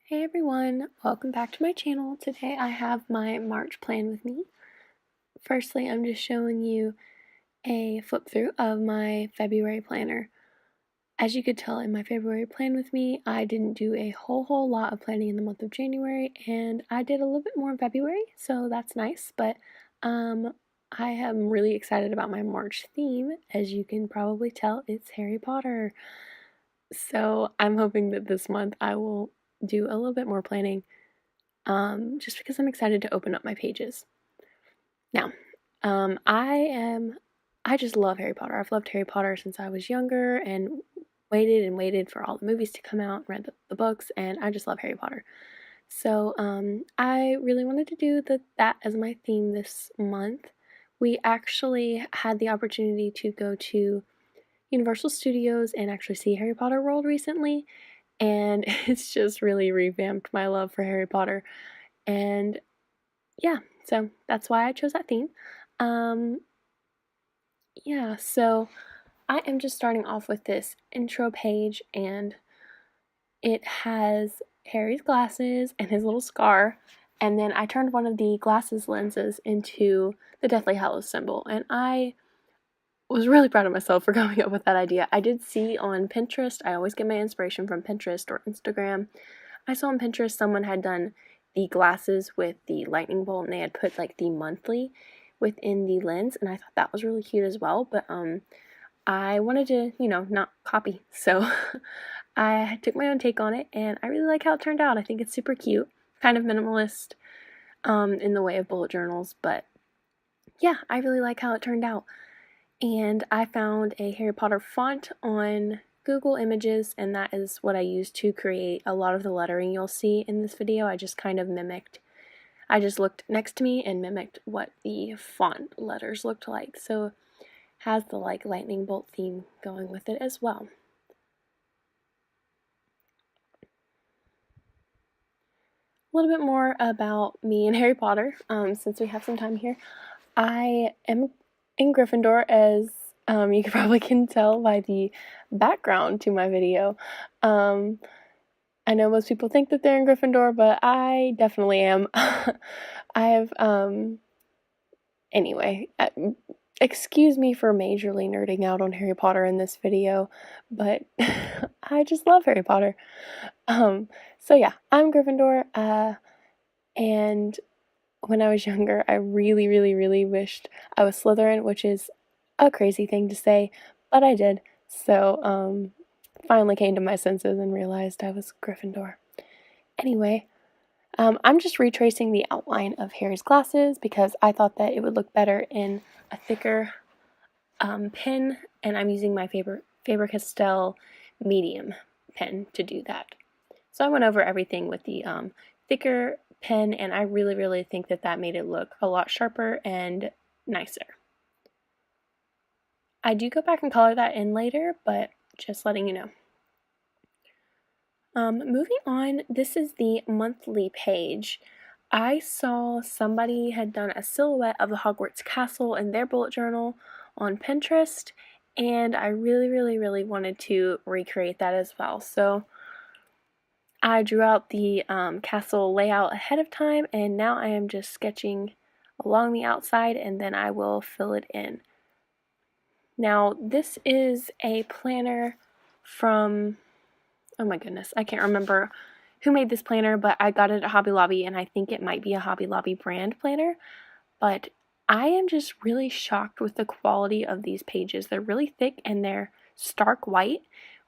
Hey everyone, welcome back to my channel. Today I have my March plan with me. Firstly, I'm just showing you a flip through of my February planner. As you could tell in my February plan with me, I didn't do a whole lot of planning in the month of January, and I did a little bit more in February, so that's nice, but I am really excited about my March theme. As you can probably tell, it's Harry Potter. So I'm hoping that this month I will do a little bit more planning, just because I'm excited to open up my pages. Now, I just love Harry Potter. I've loved Harry Potter since I was younger and waited for all the movies to come out, read the books, and I just love Harry Potter. So I really wanted to do that as my theme this month. We actually had the opportunity to go to Universal Studios and actually see Harry Potter World recently, and it's just really revamped my love for Harry Potter. And yeah, so that's why I chose that theme. Yeah, so I am just starting off with this intro page, and it has Harry's glasses and his little scar, and then I turned one of the glasses lenses into the Deathly Hallows symbol, and I was really proud of myself for coming up with that idea. I did see on Pinterest, I always get my inspiration from Pinterest or Instagram. I saw on Pinterest someone had done the glasses with the lightning bolt, and they had put like the monthly within the lens, and I thought that was really cute as well, but I wanted to, not copy, so I took my own take on it, and I really like how it turned out. I think it's super cute, kind of minimalist in the way of bullet journals, but yeah, I really like how it turned out. And I found a Harry Potter font on Google Images, and that is what I used to create a lot of the lettering you'll see in this video. I just looked next to me and mimicked what the font letters looked like. So it has the lightning bolt theme going with it as well. A little bit more about me and Harry Potter, since we have some time here. I am in Gryffindor, as you probably can tell by the background to my video. I know most people think that they're in Gryffindor, but I definitely am. I have, anyway, excuse me for majorly nerding out on Harry Potter in this video, but I just love Harry Potter. So yeah, I'm Gryffindor, and when I was younger, I really wished I was Slytherin, which is a crazy thing to say, but I did. So, finally came to my senses and realized I was Gryffindor. Anyway, I'm just retracing the outline of Harry's glasses because I thought that it would look better in a thicker pen, and I'm using my Faber Castell medium pen to do that. So I went over everything with the thicker pen, and I really think that made it look a lot sharper and nicer. I do go back and color that in later, but just letting you know. Moving on, this is the monthly page. I saw somebody had done a silhouette of the Hogwarts castle in their bullet journal on Pinterest, and I really wanted to recreate that as well. So I drew out the castle layout ahead of time, and now I am just sketching along the outside, and then I will fill it in. Now, this is a planner from, oh my goodness, I can't remember who made this planner, but I got it at Hobby Lobby, and I think it might be a Hobby Lobby brand planner, but I am just really shocked with the quality of these pages. They're really thick, and they're stark white,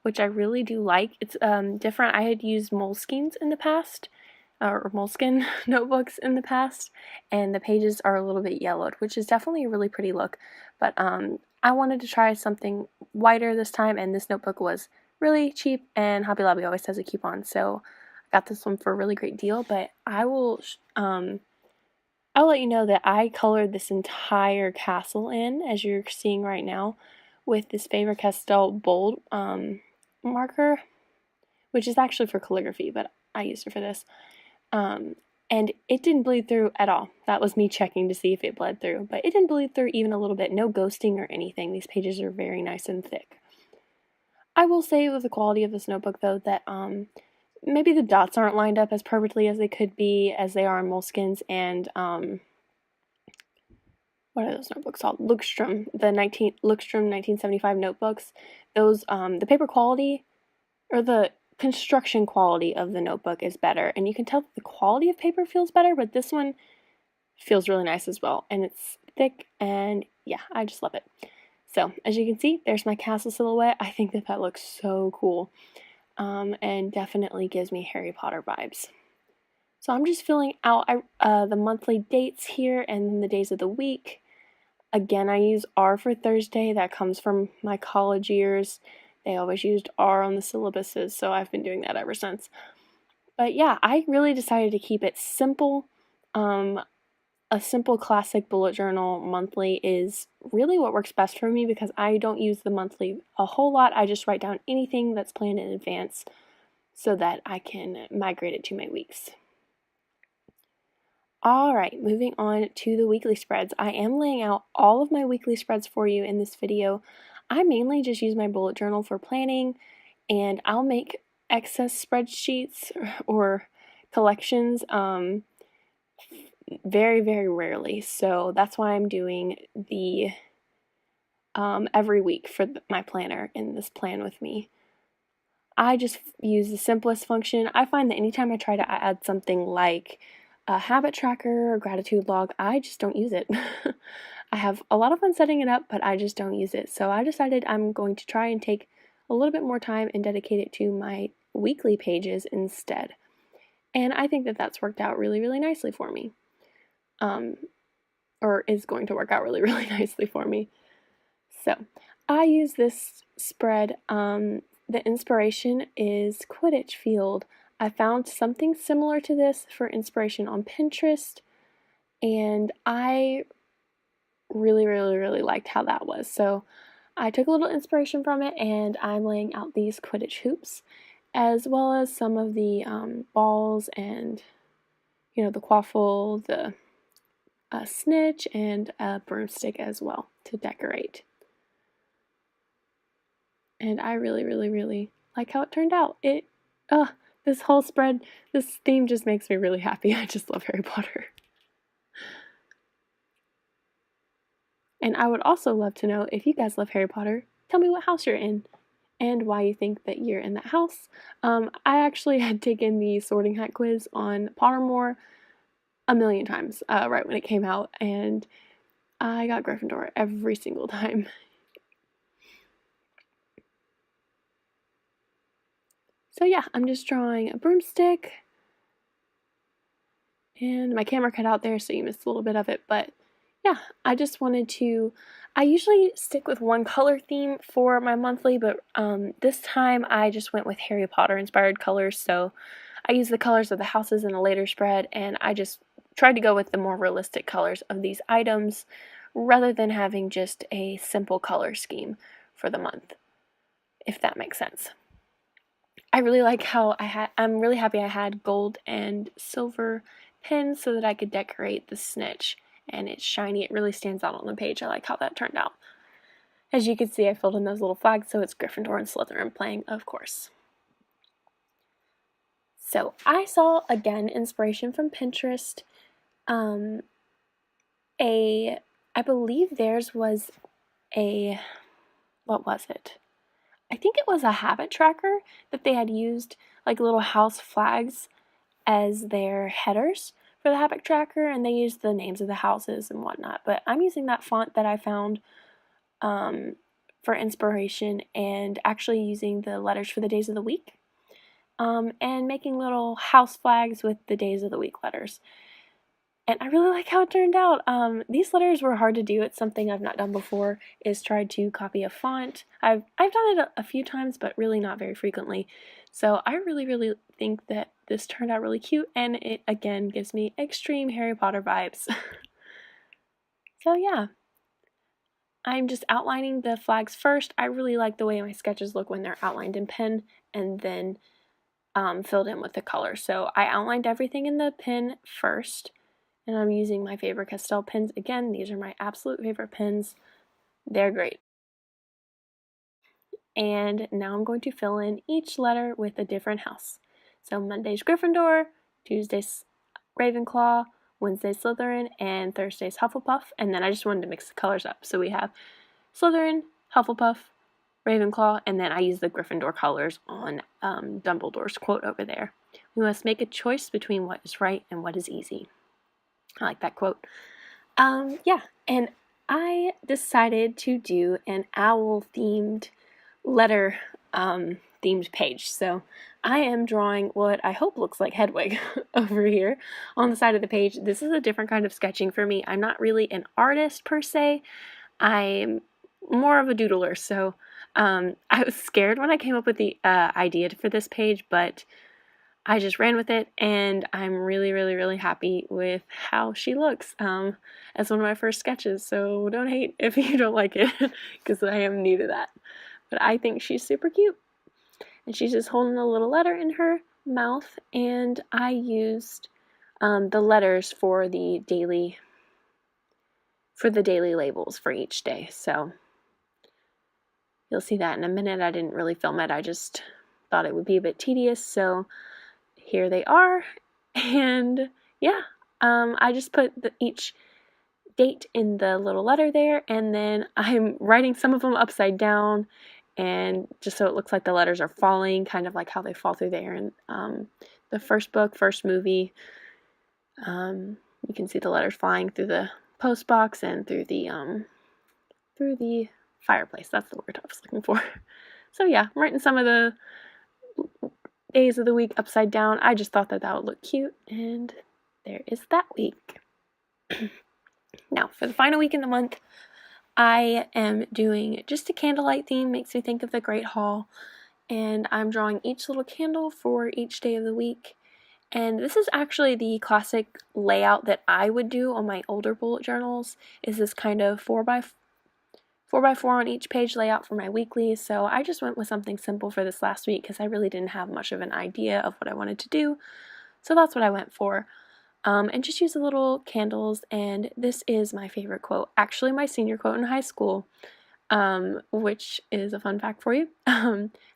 which I really do like. It's different. I had used Moleskines in the past, or Moleskine notebooks in the past, and the pages are a little bit yellowed, which is definitely a really pretty look, but I wanted to try something whiter this time, and this notebook was really cheap, and Hobby Lobby always has a coupon, so I got this one for a really great deal. But I'll let you know that I colored this entire castle in, as you're seeing right now, with this Faber-Castell bold marker, which is actually for calligraphy, but I used it for this. And it didn't bleed through at all. That was me checking to see if it bled through, but it didn't bleed through even a little bit. No ghosting or anything. These pages are very nice and thick. I will say with the quality of this notebook, though, that maybe the dots aren't lined up as perfectly as they could be, as they are in Moleskines and what are those notebooks called? Leuchtturm, the Leuchtturm 1975 notebooks. Those the paper quality or the construction quality of the notebook is better, and you can tell that the quality of paper feels better, but this one feels really nice as well, and it's thick, and yeah, I just love it. So as you can see, there's my castle silhouette. I think that looks so cool, and definitely gives me Harry Potter vibes. So I'm just filling out the monthly dates here and then the days of the week. Again, I use R for Thursday. That comes from my college years. They always used R on the syllabuses, so I've been doing that ever since. But yeah, I really decided to keep it simple. A simple classic bullet journal monthly is really what works best for me because I don't use the monthly a whole lot. I just write down anything that's planned in advance so that I can migrate it to my weeks. Alright, moving on to the weekly spreads. I am laying out all of my weekly spreads for you in this video. I mainly just use my bullet journal for planning, and I'll make excess spreadsheets or collections very, very rarely. So that's why I'm doing the every week for my planner in this plan with me. I just use the simplest function. I find that anytime I try to add something like a habit tracker or gratitude log, I just don't use it. I have a lot of fun setting it up, but I just don't use it. So I decided I'm going to try and take a little bit more time and dedicate it to my weekly pages instead. And I think that that's worked out really, really nicely for me. Or is going to work out really, really nicely for me. So I use this spread. The inspiration is Quidditch Field. I found something similar to this for inspiration on Pinterest, and I really, really, really liked how that was. So I took a little inspiration from it, and I'm laying out these Quidditch hoops, as well as some of the balls and, you know, the quaffle, the snitch, and a broomstick as well to decorate. And I really, really, really like how it turned out. This whole spread, this theme just makes me really happy. I just love Harry Potter. And I would also love to know if you guys love Harry Potter, tell me what house you're in and why you think that you're in that house. I actually had taken the sorting hat quiz on Pottermore a million times right when it came out, and I got Gryffindor every single time. So yeah, I'm just drawing a broomstick, and my camera cut out there so you missed a little bit of it, but yeah, I just wanted to, I usually stick with one color theme for my monthly, but this time I just went with Harry Potter inspired colors, so I used the colors of the houses in a later spread, and I just tried to go with the more realistic colors of these items rather than having just a simple color scheme for the month, if that makes sense. I really like how I'm really happy I had gold and silver pins so that I could decorate the snitch, and it's shiny. It really stands out on the page. I like how that turned out. As you can see, I filled in those little flags, so it's Gryffindor and Slytherin playing, of course. So I saw, again, inspiration from Pinterest. I believe theirs was what was it? I think it was a habit tracker that they had used, like little house flags as their headers for the habit tracker, and they used the names of the houses and whatnot. But I'm using that font that I found for inspiration, and actually using the letters for the days of the week, and making little house flags with the days of the week letters. And I really like how it turned out. These letters were hard to do. It's something I've not done before, is tried to copy a font. I've done it a few times, but really not very frequently. So I really, really think that this turned out really cute, and it, again, gives me extreme Harry Potter vibes. So yeah, I'm just outlining the flags first. I really like the way my sketches look when they're outlined in pen and then filled in with the color. So I outlined everything in the pen first, and I'm using my Faber Castell pens. Again, these are my absolute favorite pens. They're great. And now I'm going to fill in each letter with a different house. So Monday's Gryffindor, Tuesday's Ravenclaw, Wednesday's Slytherin, and Thursday's Hufflepuff. And then I just wanted to mix the colors up. So we have Slytherin, Hufflepuff, Ravenclaw, and then I use the Gryffindor colors on Dumbledore's quote over there. We must make a choice between what is right and what is easy. I like that quote. Yeah, and I decided to do an owl-themed letter themed page. So I am drawing what I hope looks like Hedwig over here on the side of the page. This is a different kind of sketching for me. I'm not really an artist per se. I'm more of a doodler, so I was scared when I came up with the idea for this page, but I just ran with it, and I'm really, really, really happy with how she looks as one of my first sketches, so don't hate if you don't like it, because I am new to that. But I think she's super cute, and she's just holding a little letter in her mouth, and I used the letters for the daily labels for each day, so you'll see that in a minute. I didn't really film it, I just thought it would be a bit tedious, so here they are. And yeah, I just put each date in the little letter there, and then I'm writing some of them upside down, and just so it looks like the letters are falling, kind of like how they fall through there in the first book, first movie. You can see the letters flying through the post box and through the fireplace. That's the word I was looking for. So yeah, I'm writing some of the days of the week upside down. I just thought that would look cute, and there is that week. Now, for the final week in the month, I am doing just a candlelight theme. Makes me think of the Great Hall, and I'm drawing each little candle for each day of the week. And this is actually the classic layout that I would do on my older bullet journals, is this kind of 4x4 on each page layout for my weekly. So I just went with something simple for this last week because I really didn't have much of an idea of what I wanted to do. So that's what I went for. And just use the little candles, and this is my favorite quote, actually my senior quote in high school, which is a fun fact for you.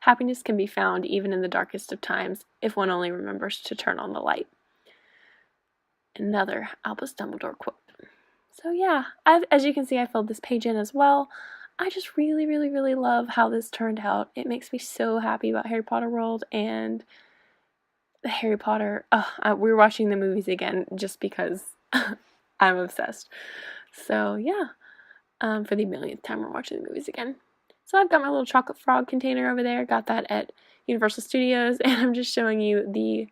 Happiness can be found even in the darkest of times if one only remembers to turn on the light. Another Albus Dumbledore quote. So yeah, as you can see, I filled this page in as well. I just really, really, really love how this turned out. It makes me so happy about Harry Potter World and Harry Potter. We're watching the movies again just because I'm obsessed. So yeah, for the millionth time we're watching the movies again. So I've got my little chocolate frog container over there. Got that at Universal Studios, and I'm just showing you the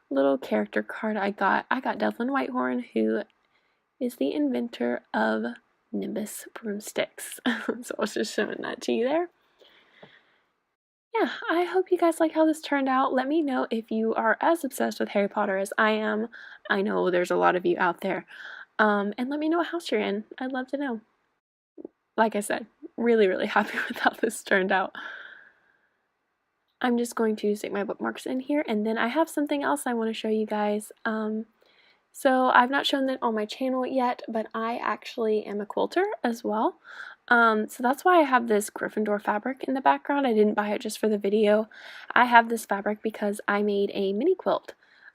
little character card I got. I got Devlin Whitehorn, who is the inventor of Nimbus broomsticks. So I was just showing that to you there. Yeah, I hope you guys like how this turned out. Let me know if you are as obsessed with Harry Potter as I am. I know there's a lot of you out there. And let me know what house you're in. I'd love to know. Like I said, really, really happy with how this turned out. I'm just going to stick my bookmarks in here, and then I have something else I want to show you guys. So I've not shown that on my channel yet, but I actually am a quilter as well. So that's why I have this Gryffindor fabric in the background. I didn't buy it just for the video. I have this fabric because I made a mini quilt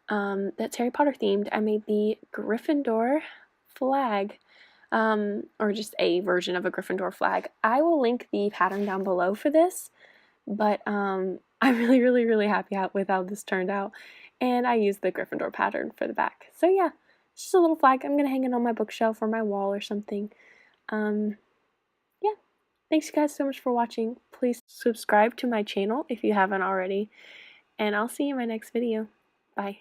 that's Harry Potter themed. I made the Gryffindor flag, or just a version of a Gryffindor flag. I will link the pattern down below for this, but I'm really, really, really happy with how this turned out. And I used the Gryffindor pattern for the back. So yeah, it's just a little flag. I'm going to hang it on my bookshelf or my wall or something. Yeah, thanks you guys so much for watching. Please subscribe to my channel if you haven't already. And I'll see you in my next video. Bye.